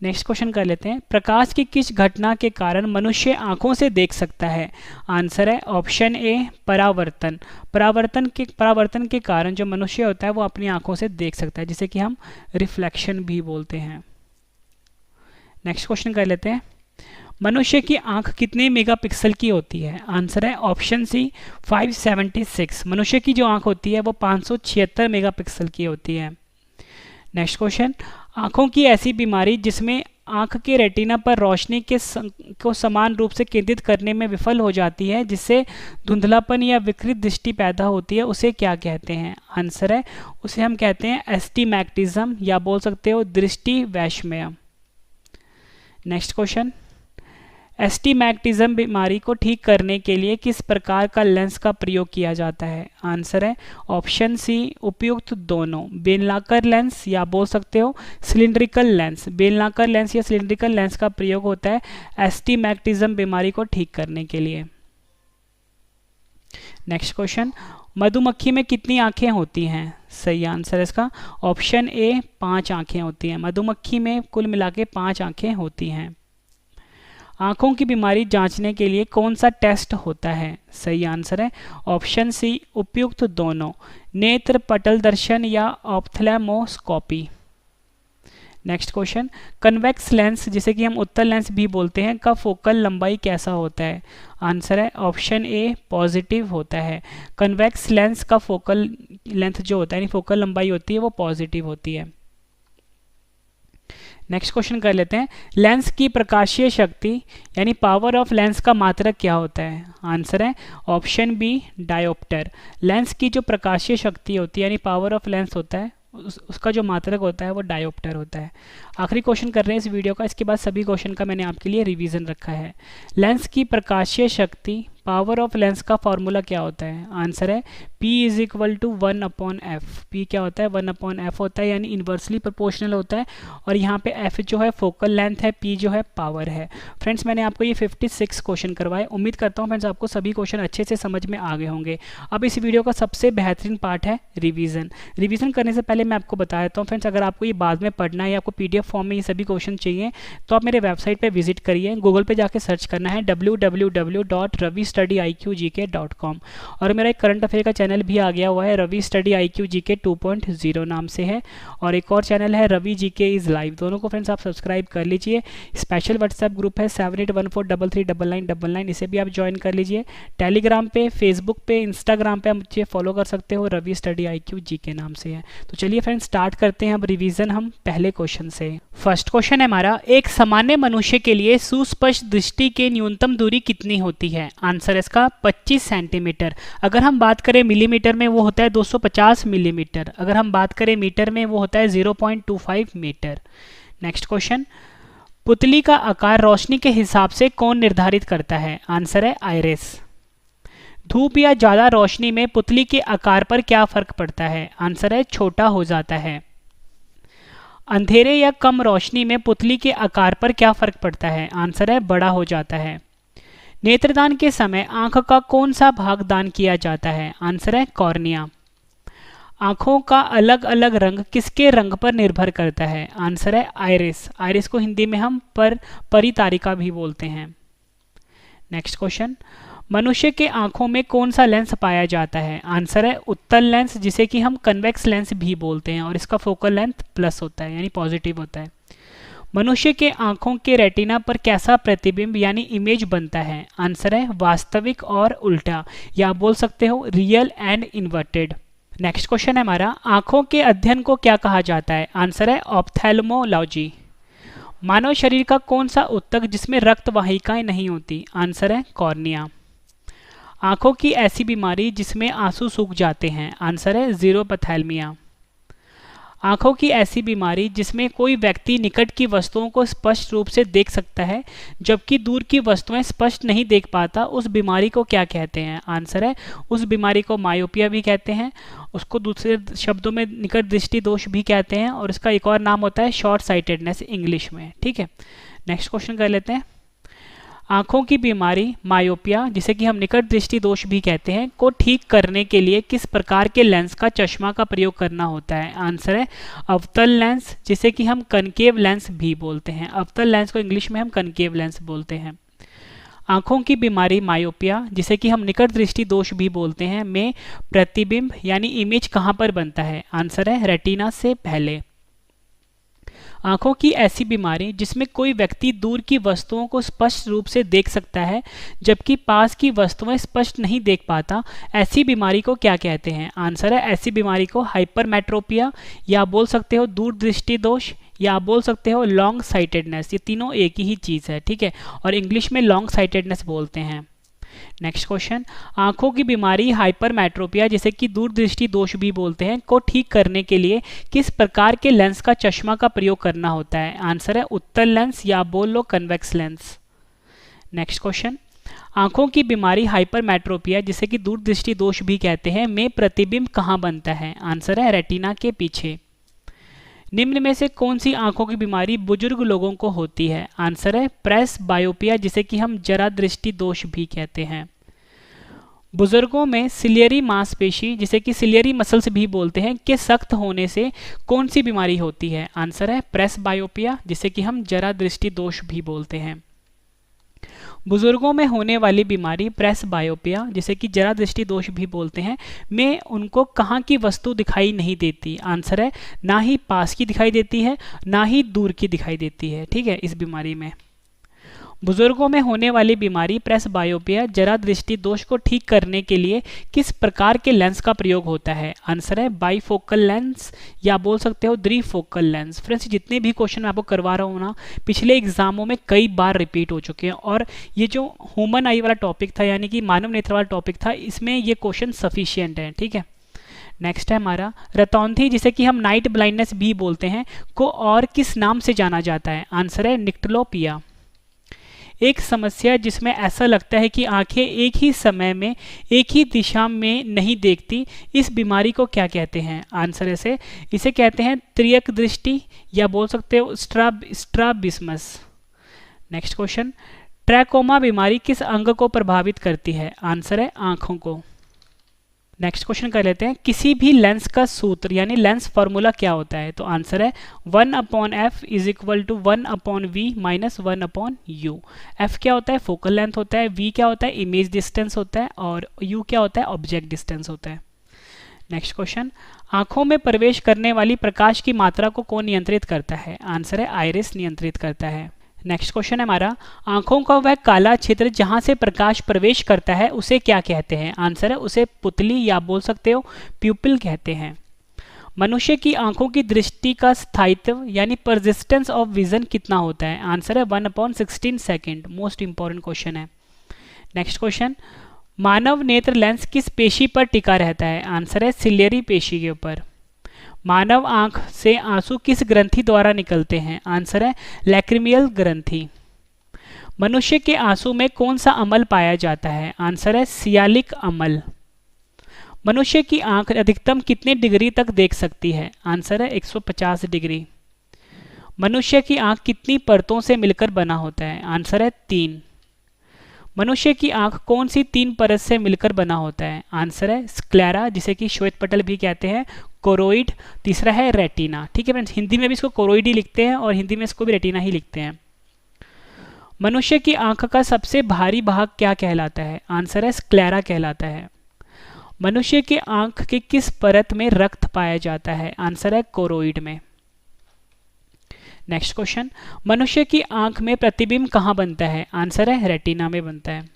नेक्स्ट क्वेश्चन कर लेते हैं, प्रकाश की किस घटना के कारण मनुष्य आंखों से देख सकता है? आंसर है ऑप्शन ए, परावर्तन। परावर्तन के कारण जो मनुष्य होता है वो अपनी आंखों से देख सकता है जिसे कि हम रिफ्लेक्शन भी बोलते हैं। नेक्स्ट क्वेश्चन कर लेते हैं, मनुष्य की आंख कितने मेगापिक्सल की होती है? आंसर है ऑप्शन सी, 576। मनुष्य की जो आंख होती है वो 576 मेगापिक्सल की होती है। नेक्स्ट क्वेश्चन, आंखों की ऐसी बीमारी जिसमें आंख के रेटिना पर रोशनी को समान रूप से केंद्रित करने में विफल हो जाती है जिससे धुंधलापन या विकृत दृष्टि पैदा होती है उसे क्या कहते हैं? आंसर है उसे हम कहते हैं एस्टिमैग्मेटिज्म या बोल सकते हो दृष्टि वैषम्य। नेक्स्ट क्वेश्चन, एस्टिमैग्मेटिज्म बीमारी को ठीक करने के लिए किस प्रकार का लेंस का प्रयोग किया जाता है? आंसर है ऑप्शन सी, उपयुक्त दोनों। बेलनाकर लेंस या बोल सकते हो सिलिंड्रिकल लेंस। बेलनाकर लेंस या सिलिंड्रिकल लेंस का प्रयोग होता है एस्टिमैग्मेटिज्म बीमारी को ठीक करने के लिए। नेक्स्ट क्वेश्चन, मधुमक्खी में कितनी आंखें होती हैं? सही आंसर इसका ऑप्शन ए, 5 आंखें होती हैं। मधुमक्खी में कुल मिला के 5 आंखें होती हैं। आंखों की बीमारी जांचने के लिए कौन सा टेस्ट होता है? सही आंसर है ऑप्शन सी, उपयुक्त दोनों। नेत्र पटल दर्शन या ophthalmoscopy. Next question, convex lens जिसे कि हम उत्तल लेंस भी बोलते हैं का फोकल लंबाई कैसा होता है? आंसर है ऑप्शन ए, पॉजिटिव होता है। कन्वेक्स लेंस का फोकल लेंथ जो होता है यानी फोकल लंबाई होती है वो पॉजिटिव होती है। नेक्स्ट क्वेश्चन कर लेते हैं, लेंस की प्रकाशीय शक्ति यानी पावर ऑफ लेंस का मात्रक क्या होता है? आंसर है ऑप्शन बी, डायोप्टर। लेंस की जो प्रकाशीय शक्ति होती है यानी पावर ऑफ लेंस होता है उसका जो मात्रक होता है वो डायोप्टर होता है। आखिरी क्वेश्चन कर रहे हैं इस वीडियो का, इसके बाद सभी क्वेश्चन का मैंने आपके लिए रिवीजन रखा है। लेंस की प्रकाशीय शक्ति पावर ऑफ लेंस का फॉर्मूला क्या होता है? आंसर है P is equal to 1/f। P क्या होता है? 1/f होता है यानी इन्वर्सली प्रोपोर्शनल होता है। और यहाँ पे F जो है फोकल लेंथ है, P जो है पावर है। फ्रेंड्स मैंने आपको ये 56 क्वेश्चन करवाए। उम्मीद करता हूँ फ्रेंड्स आपको सभी क्वेश्चन अच्छे से समझ में आ गए होंगे। अब इस वीडियो का सबसे बेहतरीन पार्ट है रिवीजन। रिवीजन करने से पहले मैं आपको बता देता हूँ फ्रेंड्स, अगर आपको ये बाद में पढ़ना है या आपको PDF फॉर्म में ये सभी क्वेश्चन चाहिए तो आप मेरे वेबसाइट पर विजिट करिए। गूगल पे जाके सर्च करना है www.ravi ravistudyIQGK.com। और मेरा एक करंट अफेयर का चैनल भी आ गया हुआ है, रवि स्टडी IQ GK 2.0 नाम से है, और एक और चैनल है रवि GK इज़ लाइव। दोनों को फ्रेंड्स आप सब्सक्राइब कर लीजिए। स्पेशल व्हाट्सएप ग्रुप है 7814339999, इसे भी आप ज्वाइन कर लीजिए। टेलीग्राम पे, फेसबुक पे, इंस्टाग्राम पे आप मुझे फॉलो कर सकते हो, रवि स्टडी IQ GK नाम से है। तो चलिए फ्रेंड्स स्टार्ट करते हैं अब रिवीजन हम पहले क्वेश्चन से। फर्स्ट क्वेश्चन है हमारा, एक सामान्य मनुष्य के लिए सुस्पष्ट दृष्टि की न्यूनतम दूरी कितनी होती है? आंसर इसका 25 सेंटीमीटर। अगर हम बात करें मिलीमीटर में वो होता है 250 मिलीमीटर। अगर हम बात करें मीटर में वो होता है 0.25 मीटर। नेक्स्ट क्वेश्चन, पुतली का आकार रोशनी के हिसाब से कौन निर्धारित करता है? आंसर है आइरिस। धूप या ज्यादा रोशनी में पुतली के आकार पर क्या फर्क पड़ता है? आंसर है छोटा हो जाता है। अंधेरे या कम रोशनी में पुतली के आकार पर क्या फर्क पड़ता है? आंसर है बड़ा हो जाता है। नेत्रदान के समय आंख का कौन सा भाग दान किया जाता है? आंसर है कॉर्निया। आंखों का अलग अलग रंग किसके रंग पर निर्भर करता है? आंसर है आइरिस। आइरिस को हिंदी में हम परितारिका भी बोलते हैं। नेक्स्ट क्वेश्चन, मनुष्य के आंखों में कौन सा लेंस पाया जाता है? आंसर है उत्तल लेंस, जिसे कि हम कन्वेक्स लेंस भी बोलते हैं, और इसका फोकल लेंथ प्लस होता है यानी पॉजिटिव होता है। मनुष्य के आंखों के रेटिना पर कैसा प्रतिबिंब यानी इमेज बनता है? आंसर है वास्तविक और उल्टा, या बोल सकते हो real and inverted. Next question है हमारा, आंखों के अध्ययन को क्या कहा जाता है? आंसर है ऑप्थेल्मोलॉजी। मानव शरीर का कौन सा ऊतक जिसमें रक्त वाहिकाएं नहीं होती? आंसर है कॉर्निया। आंखों की ऐसी बीमारी जिसमें आंसू सूख जाते हैं? आंसर है ज़ीरोपथैल्मिया। आंखों की ऐसी बीमारी जिसमें कोई व्यक्ति निकट की वस्तुओं को स्पष्ट रूप से देख सकता है जबकि दूर की वस्तुएं स्पष्ट नहीं देख पाता, उस बीमारी को क्या कहते हैं? आंसर है उस बीमारी को मायोपिया भी कहते हैं, उसको दूसरे शब्दों में निकट दृष्टि दोष भी कहते हैं, और इसका एक और नाम होता है शॉर्ट साइटेडनेस इंग्लिश में। ठीक है, नेक्स्ट क्वेश्चन कर लेते हैं। आंखों की बीमारी मायोपिया, जिसे कि हम निकट दृष्टि दोष भी कहते हैं, को ठीक करने के लिए किस प्रकार के लेंस का चश्मा का प्रयोग करना होता है? आंसर है अवतल लेंस, जिसे कि हम कनकेव लेंस भी बोलते हैं। अवतल लेंस को इंग्लिश में हम कनकेव लेंस बोलते हैं। आंखों की बीमारी मायोपिया, जिसे कि हम निकट दृष्टि दोष भी बोलते हैं, में प्रतिबिंब यानी इमेज कहाँ पर बनता है? आंसर है रेटिना से पहले। आंखों की ऐसी बीमारी जिसमें कोई व्यक्ति दूर की वस्तुओं को स्पष्ट रूप से देख सकता है जबकि पास की वस्तुएं स्पष्ट नहीं देख पाता, ऐसी बीमारी को क्या कहते हैं? आंसर है ऐसी बीमारी को हाइपरमेट्रोपिया, या बोल सकते हो दूरदृष्टि दोष, या बोल सकते हो लॉन्ग साइटेडनेस। ये तीनों एक ही चीज़ है, ठीक है, और इंग्लिश में लॉन्ग साइटेडनेस बोलते हैं। नेक्स्ट क्वेश्चन, आंखों की बीमारी हाइपरमेट्रोपिया, जिसे कि दूरदृष्टि दोष भी बोलते हैं, को ठीक करने के लिए किस प्रकार के लेंस का चश्मा का प्रयोग करना होता है? आंसर है उत्तल लेंस, या बोल लो कन्वेक्स लेंस। नेक्स्ट क्वेश्चन, आंखों की बीमारी हाइपरमेट्रोपिया, जिसे कि दूरदृष्टि दोष भी कहते हैं, में प्रतिबिंब कहाँ बनता है? आंसर है रेटिना के पीछे। निम्न में से कौन सी आंखों की बीमारी बुजुर्ग लोगों को होती है? आंसर है प्रेस बायोपिया, जिसे कि हम जरा दृष्टि दोष भी कहते हैं। बुजुर्गों में सिलियरी मांसपेशी, जिसे कि सिलियरी मसल्स भी बोलते हैं, के सख्त होने से कौन सी बीमारी होती है? आंसर है प्रेस बायोपिया, जिसे कि हम जरा दृष्टि दोष भी बोलते हैं। बुजुर्गों में होने वाली बीमारी प्रेस बायोपिया, जिसे कि जरा दृष्टि दोष भी बोलते हैं, में उनको कहाँ की वस्तु दिखाई नहीं देती? आंसर है ना ही पास की दिखाई देती है, ना ही दूर की दिखाई देती है। ठीक है, इस बीमारी में बुजुर्गों में होने वाली बीमारी प्रेस बायोपिया जरा दृष्टि दोष को ठीक करने के लिए किस प्रकार के लेंस का प्रयोग होता है? आंसर है बाईफोकल लेंस, या बोल सकते हो द्विफोकल लेंस। फ्रेंड्स, जितने भी क्वेश्चन मैं आपको करवा रहा हूँ ना, पिछले एग्जामों में कई बार रिपीट हो चुके हैं, और ये जो ह्यूमन आई वाला टॉपिक था, यानी कि मानव नेत्र वाला टॉपिक था, इसमें ये क्वेश्चन सफिशियंट है। ठीक है, नेक्स्ट है हमारा रतौंधी, जिसे कि हम नाइट ब्लाइंडनेस भी बोलते हैं, को और किस नाम से जाना जाता है? आंसर है निक्टलोपिया। एक समस्या जिसमें ऐसा लगता है कि आंखें एक ही समय में एक ही दिशा में नहीं देखती, इस बीमारी को क्या कहते हैं? आंसर इसे कहते हैं त्रियक दृष्टि, या बोल सकते हो स्ट्राबिस्मस। नेक्स्ट क्वेश्चन, ट्रैकोमा बीमारी किस अंग को प्रभावित करती है? आंसर है आंखों को। नेक्स्ट क्वेश्चन कर लेते हैं, किसी भी लेंस का सूत्र यानी लेंस फॉर्मूला क्या होता है? तो आंसर है 1/f is equal to 1/v minus 1/u। f क्या होता है? फोकल लेंथ होता है। v क्या होता है? इमेज डिस्टेंस होता है। और u क्या होता है? ऑब्जेक्ट डिस्टेंस होता है। नेक्स्ट क्वेश्चन, आंखों में प्रवेश करने वाली प्रकाश की मात्रा को कौन नियंत्रित करता है? आंसर है आइरिस नियंत्रित करता है। नेक्स्ट क्वेश्चन है हमारा, आंखों का वह काला क्षेत्र जहां से प्रकाश प्रवेश करता है उसे क्या कहते हैं? आंसर है उसे पुतली या बोल सकते हो प्यूपिल कहते हैं। मनुष्य की आंखों की दृष्टि का स्थायित्व यानी परसिस्टेंस ऑफ विजन कितना होता है? आंसर है 1/16 सेकेंड। मोस्ट इंपॉर्टेंट क्वेश्चन है। नेक्स्ट क्वेश्चन, मानव नेत्र लेंस किस पेशी पर टिका रहता है? आंसर है सिलियरी पेशी के ऊपर। मानव आंख से आंसू किस ग्रंथि द्वारा निकलते हैं? आंसर है लैक्रिमियल ग्रंथि। मनुष्य के आंसू में कौन सा अम्ल पाया जाता है? आंसर है सियालिक अम्ल। मनुष्य की आंख अधिकतम कितने डिग्री तक देख सकती है? आंसर है 150 डिग्री। मनुष्य की आंख कितनी परतों से मिलकर बना होता है? आंसर है 3। मनुष्य की आंख कौन सी 3 परत से मिलकर बना होता है? आंसर है स्क्लेरा जिसे कि श्वेत पटल भी कहते हैं, कोरोइड, तीसरा है रेटिना। ठीक है फ्रेंड्स, हिंदी में भी इसको कोरोइड ही लिखते हैं और हिंदी में इसको भी रेटिना ही लिखते हैं। मनुष्य की आंख का सबसे भारी भाग क्या कहलाता है? आंसर है स्क्लेरा कहलाता है। मनुष्य की आंख के किस परत में रक्त पाया जाता है? आंसर है कोरोइड में। नेक्स्ट क्वेश्चन, मनुष्य की आंख में प्रतिबिंब कहाँ बनता है? आंसर है रेटिना में बनता है।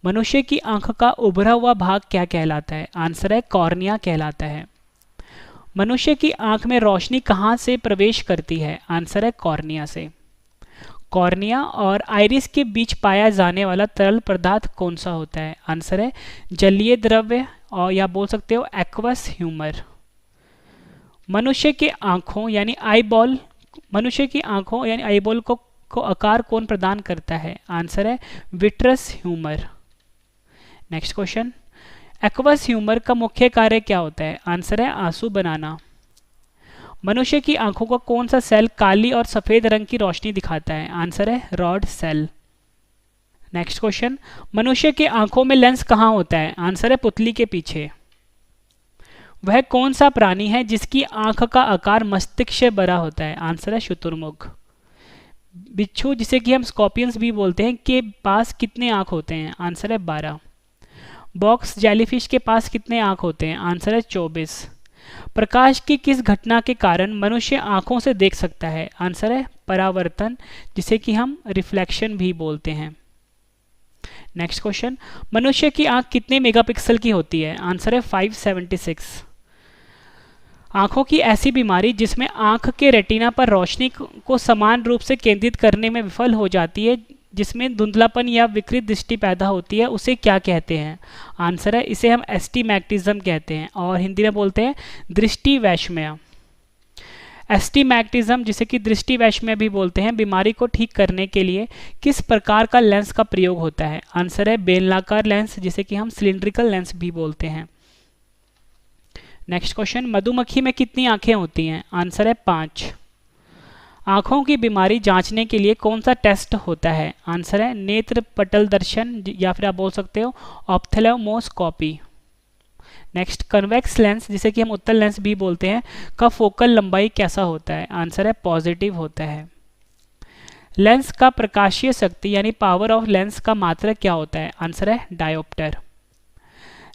मनुष्य की आंख का उभरा हुआ भाग क्या कहलाता है? आंसर है कॉर्निया कहलाता है। मनुष्य की आंख में रोशनी कहाँ से प्रवेश करती है? आंसर है कॉर्निया से। कॉर्निया और आइरिस के बीच पाया जाने वाला तरल पदार्थ कौन सा होता है? आंसर है जलीय द्रव्य और या बोल सकते हो एक्वस ह्यूमर। मनुष्य की आंखों यानी आईबॉल को आकार कौन प्रदान करता है? आंसर है vitreous humour. Next question, aqueous humour का मुख्य कार्य क्या होता है? आंसर है आंसू बनाना। मनुष्य की आंखों का कौन सा सेल काली और सफेद रंग की रोशनी दिखाता है? आंसर है रॉड सेल। नेक्स्ट क्वेश्चन, मनुष्य की आंखों में लेंस कहाँ होता है? आंसर है पुतली के पीछे। वह कौन सा प्राणी है जिसकी आंख का आकार मस्तिष्क से बड़ा होता है? आंसर है शुतुरमुर्ग। बिच्छू जिसे कि हम स्कॉर्पियंस भी बोलते हैं के पास कितने आंख होते हैं? आंसर है 12। बॉक्स जेलीफिश के पास कितने आंख होते हैं? आंसर है 24। प्रकाश की किस घटना के कारण मनुष्य आंखों से देख सकता है? आंसर है परावर्तन जिसे कि हम रिफ्लेक्शन भी बोलते हैं। नेक्स्ट क्वेश्चन, मनुष्य की आंख कितने मेगापिक्सल की होती है? आंसर है 576। आंखों की ऐसी बीमारी जिसमें आंख के रेटिना पर रोशनी को समान रूप से केंद्रित करने में विफल हो जाती है, जिसमें धुंधलापन या विकृत दृष्टि पैदा होती है, उसे क्या कहते हैं? आंसर है इसे हम एस्टिमैग्मेटिज्म कहते हैं और हिंदी में बोलते हैं दृष्टि वैषम्य। एस्टिमैग्मेटिज्म जिसे कि दृष्टि वैषम्य भी बोलते हैं, बीमारी को ठीक करने के लिए किस प्रकार का लेंस का प्रयोग होता है? आंसर है बेलनाकार लेंस जिसे कि हम सिलिंड्रिकल लेंस भी बोलते हैं। नेक्स्ट क्वेश्चन, मधुमक्खी में कितनी आंखें होती हैं? आंसर है 5। आंखों की बीमारी जांचने के लिए कौन सा टेस्ट होता है? आंसर है नेत्र पटल दर्शन या फिर आप बोल सकते हो ऑप्थेल्मोस्कोपी। नेक्स्ट, कन्वेक्स लेंस जिसे कि हम उत्तल लेंस भी बोलते हैं का फोकल लंबाई कैसा होता है? आंसर है पॉजिटिव होता है। लेंस का प्रकाशीय शक्ति यानी पावर ऑफ लेंस का मात्रक क्या होता है? आंसर है डायोप्टर।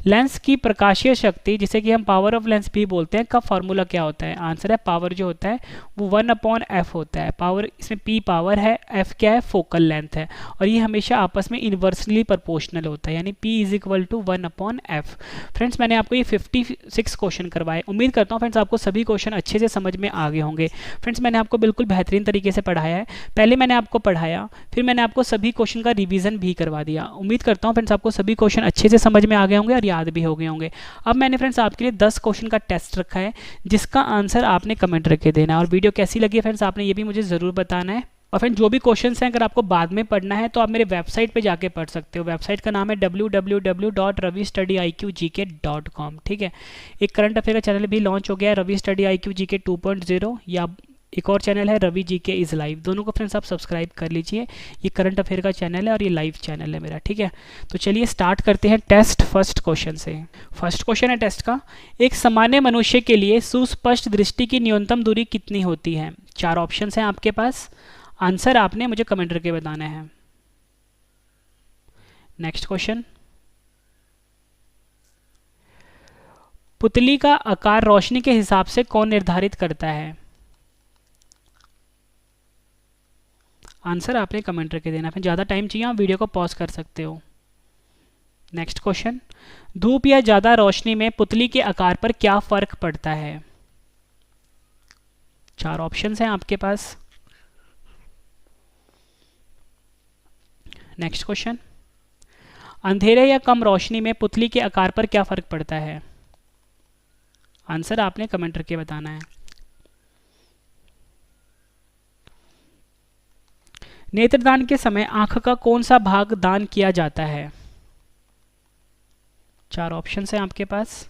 लेंस की प्रकाशीय शक्ति जिसे कि हम पावर ऑफ लेंस भी बोलते हैं का फॉर्मूला क्या होता है? आंसर है पावर जो होता है वो 1/f होता है। पावर इसमें p पावर है, f क्या है? फोकल लेंथ है और ये हमेशा आपस में इन्वर्सली प्रोपोर्शनल होता है यानी p = 1/f। फ्रेंड्स, मैंने आपको ये 56 क्वेश्चन करवाए। उम्मीद करता हूँ फ्रेंड्स आपको सभी क्वेश्चन अच्छे से समझ में आ गए होंगे। फ्रेंड्स, मैंने आपको बिल्कुल बेहतरीन तरीके से पढ़ाया है। पहले मैंने आपको पढ़ाया, फिर मैंने आपको सभी क्वेश्चन का रिवीजन भी करवा दिया। उम्मीद करता हूँ फ्रेंड्स आपको सभी क्वेश्चन अच्छे से समझ में आ गए होंगे और याद भी हो गए होंगे। अब मैंने फ्रेंड्स आपके लिए 10 क्वेश्चन का टेस्ट रखा है जिसका आंसर आपने कमेंट करके देना है और वीडियो कैसी लगी फ्रेंड्स आपने ये भी मुझे जरूर बताना है। और फ्रेंड्स जो भी क्वेश्चंस हैं अगर आपको बाद में पढ़ना है तो आप मेरे वेबसाइट पे जाके पढ़ सकते हो। वेबसाइट का नाम है www.ravistudyIQgk.com। ठीक है, एक करंट अफेयर का चैनल भी लॉन्च हो गया है रवि स्टडी IQ GK 2.0 या एक और चैनल है रवि जी के इज़ लाइव, दोनों को फ्रेंड्स आप सब्सक्राइब कर लीजिए। ये करंट अफेयर का चैनल है और ये लाइव चैनल है मेरा, ठीक है। तो चलिए स्टार्ट करते हैं टेस्ट फर्स्ट क्वेश्चन से। फर्स्ट क्वेश्चन है टेस्ट का, एक सामान्य मनुष्य के लिए सुस्पष्ट दृष्टि की न्यूनतम दूरी कितनी होती है? 4 ऑप्शन हैं आपके पास, आंसर आपने मुझे कमेंट करके बताना है। नेक्स्ट क्वेश्चन, पुतली का आकार रोशनी के हिसाब से कौन निर्धारित करता है? आंसर आपने कमेंट करके देना। फिर ज़्यादा टाइम चाहिए आप वीडियो को पॉज कर सकते हो। नेक्स्ट क्वेश्चन, धूप या ज़्यादा रोशनी में पुतली के आकार पर क्या फर्क पड़ता है? 4 ऑप्शन हैं आपके पास। नेक्स्ट क्वेश्चन, अंधेरे या कम रोशनी में पुतली के आकार पर क्या फर्क पड़ता है? आंसर आपने कमेंट करके बताना है। नेत्रदान के समय आंख का कौन सा भाग दान किया जाता है? 4 ऑप्शन हैं आपके पास,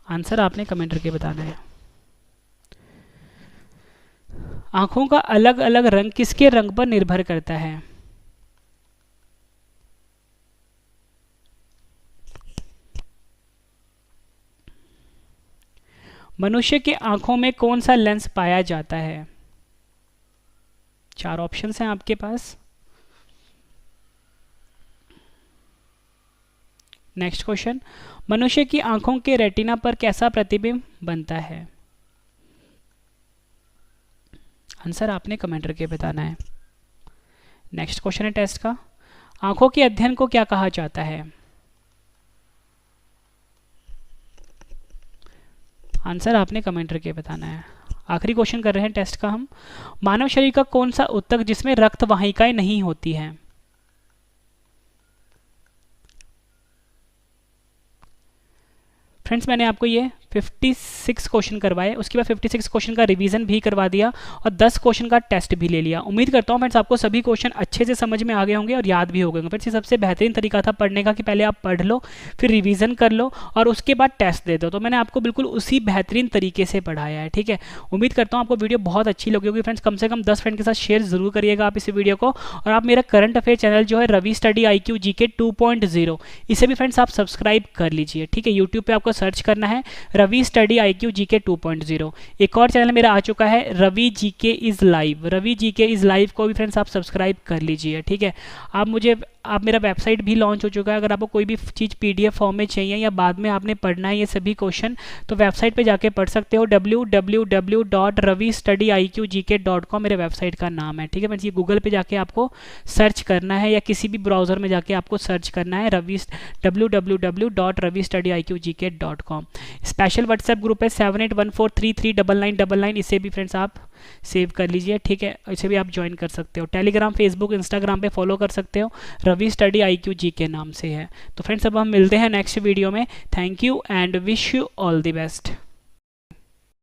आंसर आपने कमेंट करके बताना है। आंखों का अलग अलग रंग किसके रंग पर निर्भर करता है? मनुष्य के आंखों में कौन सा लेंस पाया जाता है? 4 ऑप्शन हैं आपके पास। नेक्स्ट क्वेश्चन, मनुष्य की आंखों के रेटिना पर कैसा प्रतिबिंब बनता है? आंसर आपने कमेंट करके बताना है। नेक्स्ट क्वेश्चन है टेस्ट का, आंखों के अध्ययन को क्या कहा जाता है? आंसर आपने कमेंट करके बताना है। आखिरी क्वेश्चन कर रहे हैं टेस्ट का हम, मानव शरीर का कौन सा ऊतक जिसमें रक्त वाहिकाएं नहीं होती हैं? फ्रेंड्स मैंने आपको ये 56 क्वेश्चन करवाए, उसके बाद 56 क्वेश्चन का रिवीजन भी करवा दिया और 10 क्वेश्चन का टेस्ट भी ले लिया। उम्मीद करता हूँ फ्रेंड्स आपको सभी क्वेश्चन अच्छे से समझ में आ गए होंगे और याद भी हो गए होंगे। फ्रेंड्स ये सबसे बेहतरीन तरीका था पढ़ने का कि पहले आप पढ़ लो, फिर रिवीजन कर लो और उसके बाद टेस्ट दे दो। तो मैंने आपको बिल्कुल उसी बेहतरीन तरीके से पढ़ाया है, ठीक है। उम्मीद करता हूँ आपको वीडियो बहुत अच्छी लगी होगी। फ्रेंड्स कम से कम 10 फ्रेंड के साथ शेयर जरूर करिएगा आप इस वीडियो को, और आप मेरा करंट अफेयर चैनल जो है रवि स्टडी IQ GK 2.0, इसे भी फ्रेंड्स आप सब्सक्राइब कर लीजिए, ठीक है। यूट्यूब पे आपको सर्च करना है रवि स्टडी IQ GK 2.0। एक और चैनल मेरा आ चुका है Ravi GK is live, Ravi GK is live को भी फ्रेंड्स आप सब्सक्राइब कर लीजिए, ठीक है। आप मेरा वेबसाइट भी लॉन्च हो चुका है, अगर आपको कोई भी चीज़ PDF फॉर्म में चाहिए या बाद में आपने पढ़ना है ये सभी क्वेश्चन, तो वेबसाइट पे जाके पढ़ सकते हो। www.ravistudiiqgk.com मेरे वेबसाइट का नाम है, ठीक है। ये गूगल पे जाके आपको सर्च करना है या किसी भी ब्राउज़र में जाके आपको सर्च करना है www.ravistudiiqgk.com। स्पेशल व्हाट्सएप ग्रुप है 7814339999, इसे भी फ्रेंड्स आप सेव कर लीजिए, ठीक है। इसे भी आप ज्वाइन कर सकते हो। टेलीग्राम, फेसबुक, इंस्टाग्राम पे फॉलो कर सकते हो, रवि स्टडी IQ GK नाम से है। तो फ्रेंड्स अब हम मिलते हैं नेक्स्ट वीडियो में। Thank you and wish you all the best.